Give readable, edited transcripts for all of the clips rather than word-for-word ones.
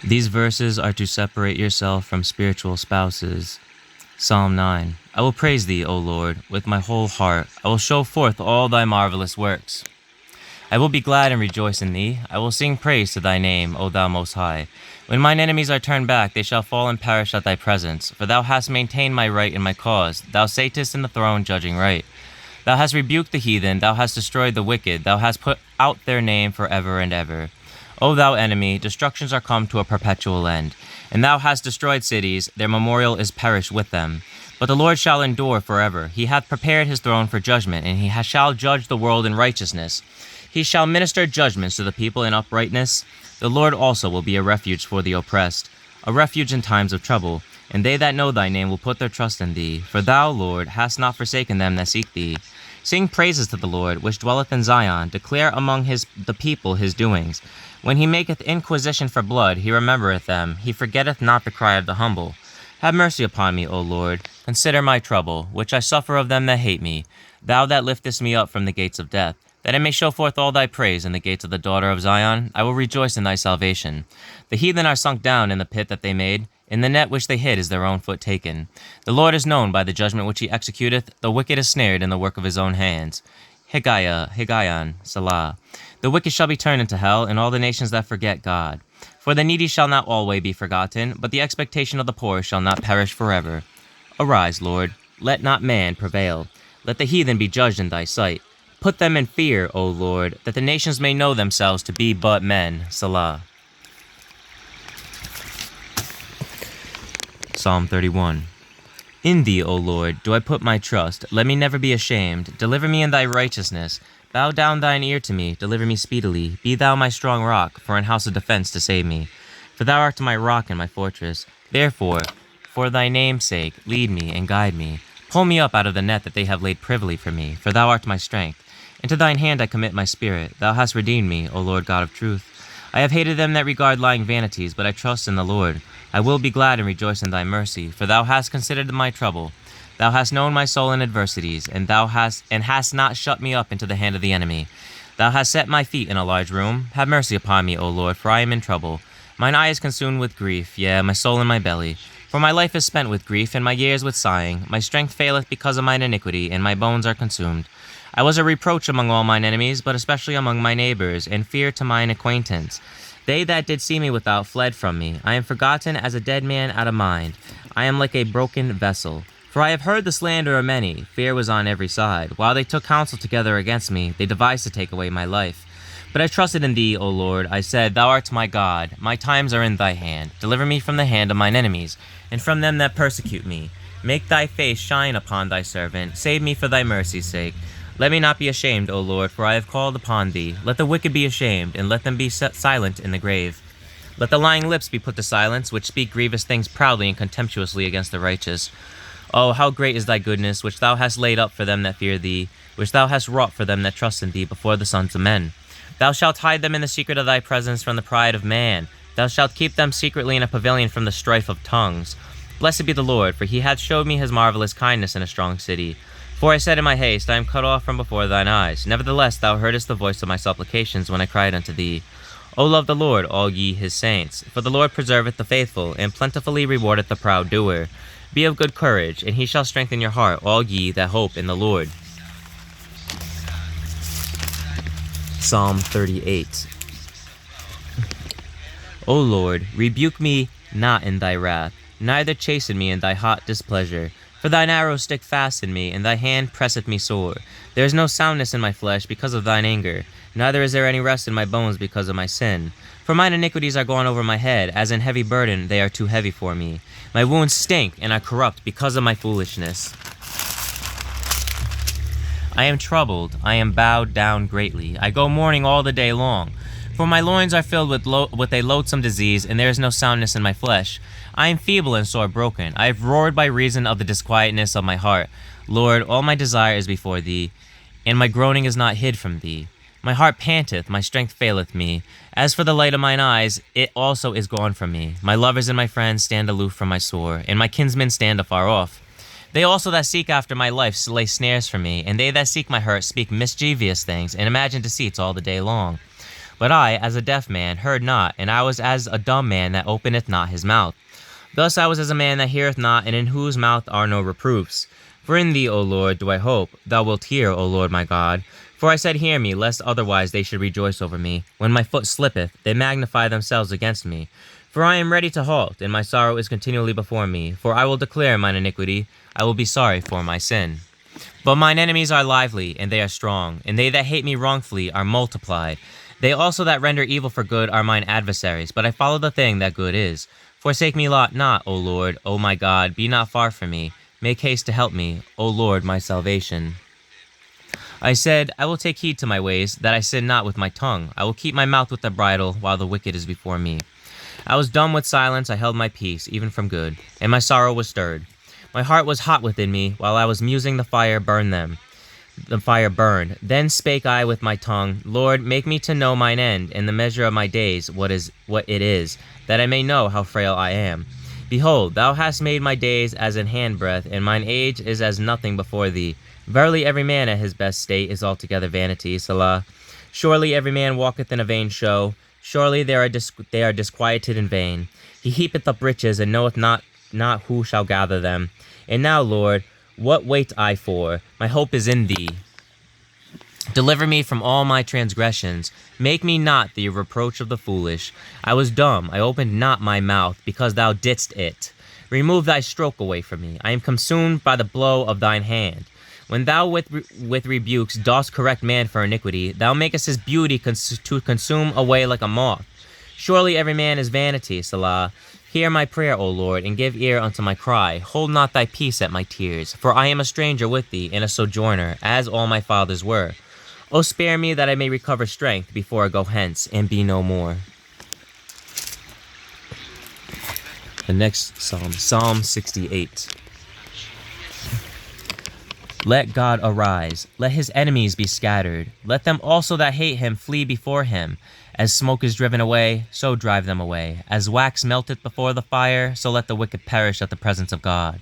These verses are to separate yourself from spiritual spouses. Psalm 9. I will praise thee, O Lord, with my whole heart. I will show forth all thy marvelous works. I will be glad and rejoice in thee. I will sing praise to thy name, O thou most high. When mine enemies are turned back, they shall fall and perish at thy presence. For thou hast maintained my right in my cause. Thou satest in the throne, judging right. Thou hast rebuked the heathen. Thou hast destroyed the wicked. Thou hast put out their name forever and ever. O thou enemy, destructions are come to a perpetual end. And thou hast destroyed cities, their memorial is perished with them. But the Lord shall endure forever. He hath prepared his throne for judgment, and he shall judge the world in righteousness. He shall minister judgments to the people in uprightness. The Lord also will be a refuge for the oppressed, a refuge in times of trouble. And they that know thy name will put their trust in thee. For thou, Lord, hast not forsaken them that seek thee. Sing praises to the Lord, which dwelleth in Zion. Declare among the people his doings. When he maketh inquisition for blood, he remembereth them. He forgetteth not the cry of the humble. Have mercy upon me, O Lord. Consider my trouble, which I suffer of them that hate me. Thou that liftest me up from the gates of death, that I may show forth all thy praise in the gates of the daughter of Zion. I will rejoice in thy salvation. The heathen are sunk down in the pit that they made. In the net which they hid is their own foot taken. The Lord is known by the judgment which he executeth. The wicked is snared in the work of his own hands. Higgaion, Salah. The wicked shall be turned into hell, and all the nations that forget God. For the needy shall not always be forgotten, but the expectation of the poor shall not perish forever. Arise, Lord, let not man prevail. Let the heathen be judged in thy sight. Put them in fear, O Lord, that the nations may know themselves to be but men. Salah. Psalm 31. In thee, O Lord, do I put my trust. Let me never be ashamed. Deliver me in thy righteousness. Bow down thine ear to me. Deliver me speedily. Be thou my strong rock, for an house of defense to save me. For thou art my rock and my fortress. Therefore, for thy name's sake, lead me and guide me. Pull me up out of the net that they have laid privily for me, for thou art my strength. Into thine hand I commit my spirit. Thou hast redeemed me, O Lord God of truth. I have hated them that regard lying vanities, but I trust in the Lord. I will be glad and rejoice in thy mercy, for thou hast considered my trouble. Thou hast known my soul in adversities, and hast not shut me up into the hand of the enemy. Thou hast set my feet in a large room. Have mercy upon me, O Lord, for I am in trouble. Mine eye is consumed with grief, yea, my soul in my belly. For my life is spent with grief, and my years with sighing. My strength faileth because of mine iniquity, and my bones are consumed. I was a reproach among all mine enemies, but especially among my neighbors, and fear to mine acquaintance. They that did see me without fled from me. I am forgotten as a dead man out of mind. I am like a broken vessel. For I have heard the slander of many. Fear was on every side. While they took counsel together against me, they devised to take away my life. But I trusted in thee, O Lord. I said, Thou art my God. My times are in thy hand. Deliver me from the hand of mine enemies, and from them that persecute me. Make thy face shine upon thy servant. Save me for thy mercy's sake. Let me not be ashamed, O Lord, for I have called upon thee. Let the wicked be ashamed, and let them be silent in the grave. Let the lying lips be put to silence, which speak grievous things proudly and contemptuously against the righteous. Oh, how great is thy goodness, which thou hast laid up for them that fear thee, which thou hast wrought for them that trust in thee before the sons of men. Thou shalt hide them in the secret of thy presence from the pride of man. Thou shalt keep them secretly in a pavilion from the strife of tongues. Blessed be the Lord, for he hath showed me his marvelous kindness in a strong city. For I said in my haste, I am cut off from before thine eyes. Nevertheless, thou heardest the voice of my supplications when I cried unto thee. O love the Lord, all ye his saints. For the Lord preserveth the faithful, and plentifully rewardeth the proud doer. Be of good courage, and he shall strengthen your heart, all ye that hope in the Lord. Psalm 38. O Lord, rebuke me not in thy wrath, neither chasten me in thy hot displeasure. For thine arrows stick fast in me, and thy hand presseth me sore. There is no soundness in my flesh because of thine anger, neither is there any rest in my bones because of my sin. For mine iniquities are gone over my head, as in heavy burden they are too heavy for me. My wounds stink and are corrupt because of my foolishness. I am troubled, I am bowed down greatly. I go mourning all the day long. For my loins are filled with a loathsome disease, and there is no soundness in my flesh. I am feeble and sore broken. I have roared by reason of the disquietness of my heart. Lord, all my desire is before thee, and my groaning is not hid from thee. My heart panteth, my strength faileth me. As for the light of mine eyes, it also is gone from me. My lovers and my friends stand aloof from my sore, and my kinsmen stand afar off. They also that seek after my life lay snares for me, and they that seek my hurt speak mischievous things, and imagine deceits all the day long. But I, as a deaf man, heard not, and I was as a dumb man that openeth not his mouth. Thus I was as a man that heareth not, and in whose mouth are no reproofs. For in thee, O Lord, do I hope. Thou wilt hear, O Lord my God. For I said, hear me, lest otherwise they should rejoice over me. When my foot slippeth, they magnify themselves against me. For I am ready to halt, and my sorrow is continually before me. For I will declare mine iniquity, I will be sorry for my sin. But mine enemies are lively, and they are strong, and they that hate me wrongfully are multiplied. They also that render evil for good are mine adversaries, but I follow the thing that good is. Forsake me not, O Lord, O my God, be not far from me. Make haste to help me, O Lord, my salvation. I said, I will take heed to my ways, that I sin not with my tongue. I will keep my mouth with the bridle, while the wicked is before me. I was dumb with silence, I held my peace, even from good, and my sorrow was stirred. My heart was hot within me, while I was musing the fire burned them. The fire burned. Then spake I with my tongue, Lord, make me to know mine end, and the measure of my days, what it is, that I may know how frail I am. Behold, thou hast made my days as an handbreadth, and mine age is as nothing before thee. Verily every man at his best state is altogether vanity, Selah. Surely every man walketh in a vain show. Surely they are disquieted in vain. He heapeth up riches, and knoweth not who shall gather them. And now, Lord, what wait I for? My hope is in thee. Deliver me from all my transgressions. Make me not the reproach of the foolish. I was dumb, I opened not my mouth, because thou didst it. Remove thy stroke away from me. I am consumed by the blow of thine hand. When thou with rebukes dost correct man for iniquity, thou makest his beauty to consume away like a moth. Surely every man is vanity, Selah. Hear my prayer, O Lord, and give ear unto my cry. Hold not thy peace at my tears, for I am a stranger with thee, and a sojourner, as all my fathers were. O spare me that I may recover strength before I go hence, and be no more. The next psalm, Psalm 68. Let God arise, let his enemies be scattered. Let them also that hate him flee before him. As smoke is driven away, so drive them away. As wax melteth before the fire, so let the wicked perish at the presence of God.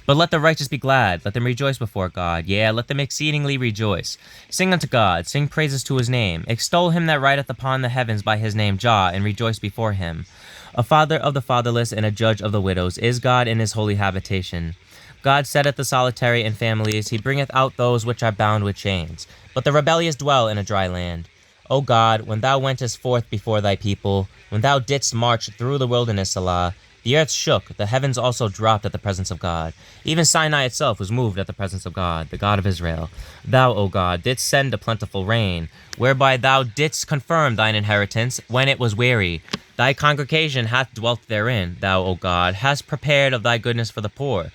But let the righteous be glad, let them rejoice before God. Yea, let them exceedingly rejoice. Sing unto God, sing praises to his name. Extol him that rideth upon the heavens by his name, Jah, and rejoice before him. A father of the fatherless and a judge of the widows is God in his holy habitation. God setteth the solitary in families, he bringeth out those which are bound with chains. But the rebellious dwell in a dry land. O God, when thou wentest forth before thy people, when thou didst march through the wilderness, Selah, the earth shook, the heavens also dropped at the presence of God. Even Sinai itself was moved at the presence of God, the God of Israel. Thou, O God, didst send a plentiful rain, whereby thou didst confirm thine inheritance when it was weary. Thy congregation hath dwelt therein. Thou, O God, hast prepared of thy goodness for the poor.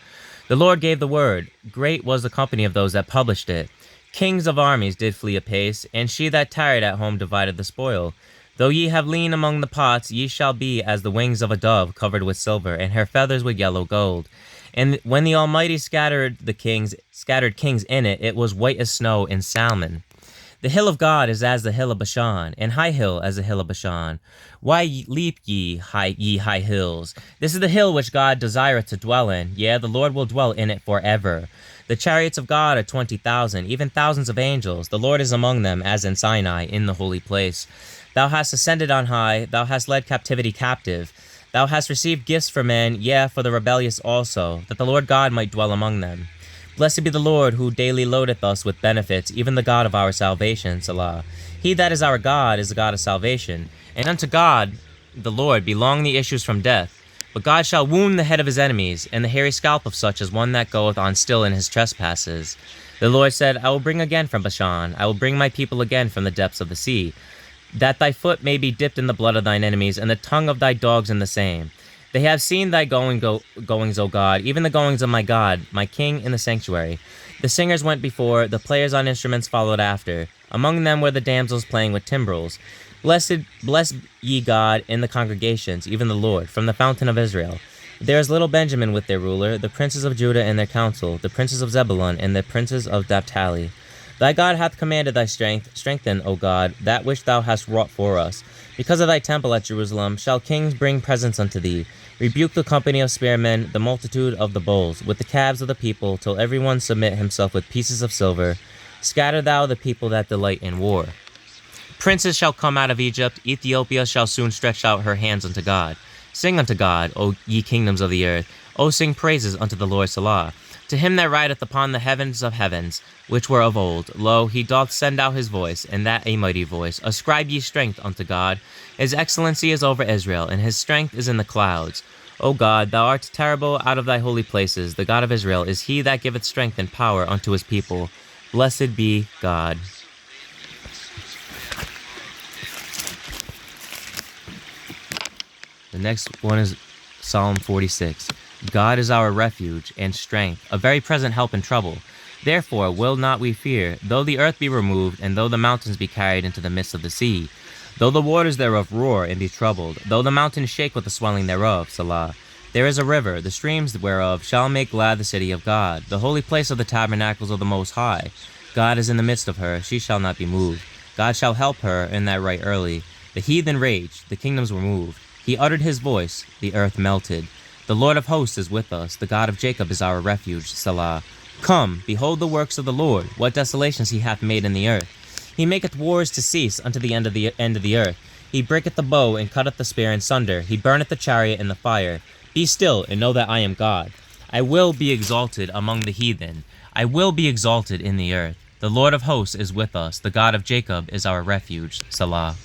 The Lord gave the word. Great was the company of those that published it. Kings of armies did flee apace, and she that tarried at home divided the spoil. Though ye have lean among the pots, ye shall be as the wings of a dove covered with silver, and her feathers with yellow gold. And when the Almighty scattered kings in it, it was white as snow in Salmon. The hill of God is as the hill of Bashan, and high hill as the hill of Bashan. Why leap ye high hills? This is the hill which God desireth to dwell in. Yea, the Lord will dwell in it forever. The chariots of God are 20,000, even thousands of angels. The Lord is among them, as in Sinai, in the holy place. Thou hast ascended on high, thou hast led captivity captive. Thou hast received gifts for men, yea, for the rebellious also, that the Lord God might dwell among them. Blessed be the Lord, who daily loadeth us with benefits, even the God of our salvation, Selah. He that is our God is the God of salvation, and unto God, the Lord, belong the issues from death. But God shall wound the head of his enemies, and the hairy scalp of such as one that goeth on still in his trespasses. The Lord said, I will bring again from Bashan, I will bring my people again from the depths of the sea, that thy foot may be dipped in the blood of thine enemies, and the tongue of thy dogs in the same. They have seen thy goings, O God, even the goings of my God, my King in the sanctuary. The singers went before, the players on instruments followed after. Among them were the damsels playing with timbrels. Bless ye God in the congregations, even the Lord, from the fountain of Israel. There is little Benjamin with their ruler, the princes of Judah in their council, the princes of Zebulun and the princes of Naphtali. Thy God hath commanded thy strength. Strengthen, O God, that which thou hast wrought for us. Because of thy temple at Jerusalem shall kings bring presents unto thee. Rebuke the company of spearmen, the multitude of the bulls, with the calves of the people, till every one submit himself with pieces of silver. Scatter thou the people that delight in war. Princes shall come out of Egypt. Ethiopia shall soon stretch out her hands unto God. Sing unto God, O ye kingdoms of the earth. O sing praises unto the Lord Salah. To him that rideth upon the heavens of heavens, which were of old. Lo, he doth send out his voice, and that a mighty voice. Ascribe ye strength unto God. His excellency is over Israel, and his strength is in the clouds. O God, thou art terrible out of thy holy places. The God of Israel is he that giveth strength and power unto his people. Blessed be God. The next one is Psalm 46. God is our refuge and strength, a very present help in trouble. Therefore will not we fear, though the earth be removed, and though the mountains be carried into the midst of the sea. Though the waters thereof roar and be troubled, though the mountains shake with the swelling thereof, Selah. There is a river, the streams whereof shall make glad the city of God, the holy place of the tabernacles of the Most High. God is in the midst of her, she shall not be moved. God shall help her in that right early. The heathen raged, the kingdoms were moved. He uttered his voice, the earth melted. The Lord of hosts is with us, the God of Jacob is our refuge, Selah. Come, behold the works of the Lord, what desolations he hath made in the earth. He maketh wars to cease unto the end of the earth. He breaketh the bow and cutteth the spear in sunder. He burneth the chariot in the fire. Be still and know that I am God. I will be exalted among the heathen. I will be exalted in the earth. The Lord of hosts is with us, the God of Jacob is our refuge, Selah.